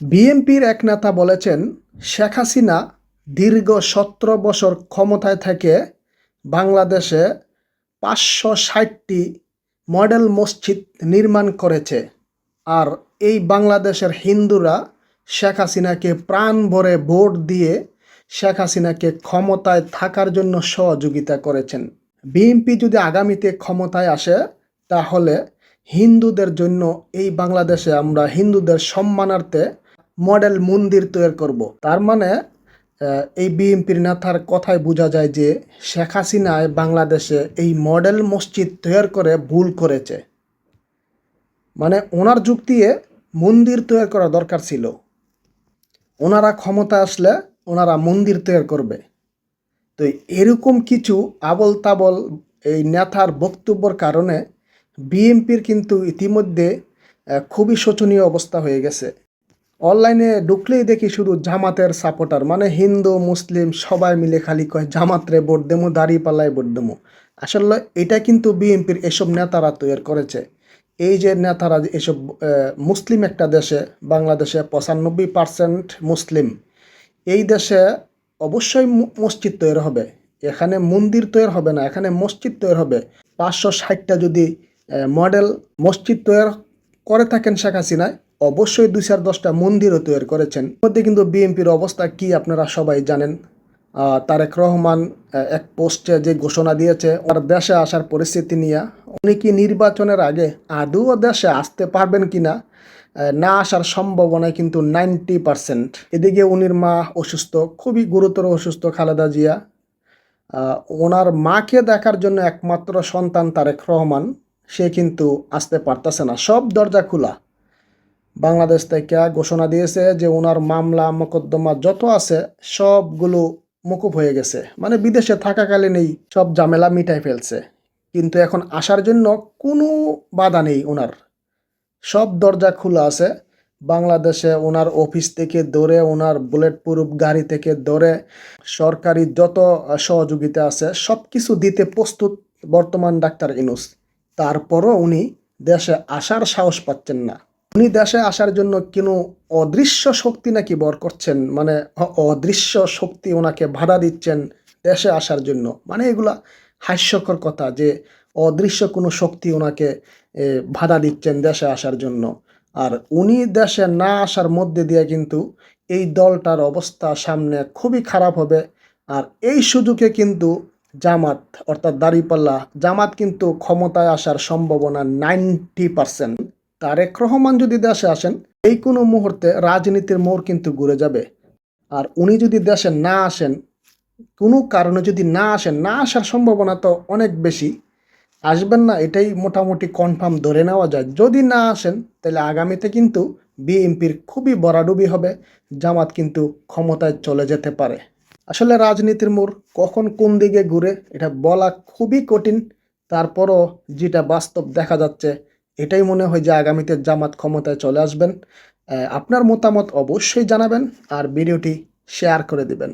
বিএনপির এক নেতা বলেছেন, শেখ হাসিনা দীর্ঘ ১৭ বছর ক্ষমতায় থেকে বাংলাদেশে ৫৬০টি মডেল মসজিদ নির্মাণ করেছে। আর এই বাংলাদেশের হিন্দুরা শেখ হাসিনাকে প্রাণ ভরে ভোট দিয়ে শেখ হাসিনাকে ক্ষমতায় থাকার জন্য সহযোগিতা করেছেন। বিএনপি যদি আগামীতে ক্ষমতায় আসে তাহলে হিন্দুদের জন্য এই বাংলাদেশে আমরা হিন্দুদের সম্মানার্থে মডেল মন্দির তৈরি করব। তার মানে এই বিএনপির নেতার কথায় বোঝা যায় যে শেখ হাসিনায় বাংলাদেশে এই মডেল মসজিদ তৈরি করে ভুল করেছে। মানে ওনার যুক্তিতে মন্দির তৈরি করা দরকার ছিল। ওনারা ক্ষমতা আসলে ওনারা মন্দির তৈরি করবে। তো এরকম কিছু আবল তাবল এই নেতার বক্তব্যের কারণে বিএনপির কিন্তু ইতিমধ্যে খুবই শোচনীয় অবস্থা হয়ে গেছে। অনলাইনে ঢুকলেই দেখি শুধু জামাতের সাপোর্টার, মানে হিন্দু মুসলিম সবাই মিলে খালি কয় জামাতরে ভোট দেবো, দাঁড়িপাল্লায় ভোট দেবো। আসলে এটা কিন্তু বিএনপির এসব নেতারা তৈরি করেছে। এই যে নেতারা এসব মুসলিম একটা দেশে, বাংলাদেশে ৯৫% মুসলিম, এই দেশে অবশ্যই মসজিদ তৈরি হবে। এখানে মন্দির তৈরি হবে না, এখানে মসজিদ তৈরি হবে। ৫৬০টা যদি মডেল মসজিদ তৈরি করে থাকেন শেখ হাসিনায়, অবশ্যই ২-১০টা মন্দিরও তৈরি করেছেন। মধ্যে কিন্তু বিএনপির অবস্থা কি আপনারা সবাই জানেন। তারেক রহমান এক পোস্টে যে ঘোষণা দিয়েছে ওর দেশে আসার পরিস্থিতি নিয়ে, উনি কি নির্বাচনের আগে আদৌ দেশে আসতে পারবেন কিনা, না আসার সম্ভাবনায় কিন্তু 90%। এদিকে উনির মা অসুস্থ, খুবই গুরুতর অসুস্থ, খালেদা জিয়া। ওনার মাকে দেখার জন্য একমাত্র সন্তান তারেক রহমান, সে কিন্তু আসতে পারতেছে না। সব দরজা খোলা। বাংলাদেশ থেকে ঘোষণা দিয়েছে যে ওনার মামলা মোকদ্দমা যত আছে সবগুলো মকুব হয়ে গেছে, মানে বিদেশে থাকাকালীনই সব ঝামেলা মিটাই ফেলছে। কিন্তু এখন আসার জন্য কোনো বাধা নেই, ওনার সব দরজা খোলা আছে। বাংলাদেশে ওনার অফিস থেকে ধরে, ওনার বুলেট প্রুফ গাড়ি থেকে ধরে, সরকারি যত সহযোগিতা আছে সব কিছু দিতে প্রস্তুত বর্তমান ডাক্তার ইউনূস। তারপরও উনি দেশে আসার সাহস পাচ্ছেন না। উনি দেশে আসার জন্য কোনো অদৃশ্য শক্তি নাকি বর করছেন, মানে অদৃশ্য শক্তি ওনাকে বাধা দিচ্ছেন দেশে আসার জন্য। মানে এগুলা হাস্যকর কথা যে অদৃশ্য কোনো শক্তি ওনাকে বাধা দিচ্ছেন দেশে আসার জন্য। আর উনি দেশে না আসার মধ্যে দিয়ে কিন্তু এই দলটার অবস্থা সামনে খুবই খারাপ হবে। আর এই সুযোগে কিন্তু জামাত অর্থাৎ দাঁড়িপাল্লা জামাত কিন্তু ক্ষমতায় আসার সম্ভাবনা 90%। তারেক রহমান যদি দেশে আসেন এই কোনো মুহূর্তে রাজনীতির মোড় কিন্তু ঘুরে যাবে। আর উনি যদি দেশে না আসেন, কোনো কারণে যদি না আসেন, না আসার সম্ভাবনা তো অনেক বেশি, আসবেন না এটাই মোটামুটি কনফার্ম ধরে নেওয়া যায়। যদি না আসেন তাহলে আগামীতে কিন্তু বিএনপির খুবই বড়াডুবি হবে, জামাত কিন্তু ক্ষমতায় চলে যেতে পারে। আসলে রাজনীতির মোড় কখন কোন দিকে ঘুরে এটা বলা খুবই কঠিন। তারপরও যেটা বাস্তব দেখা যাচ্ছে এটাই মনে হয় যে আগামীতে জামাত ক্ষমতায় চলে আসবেন। আপনার মতামত অবশ্যই জানাবেন আর ভিডিওটি শেয়ার করে দিবেন।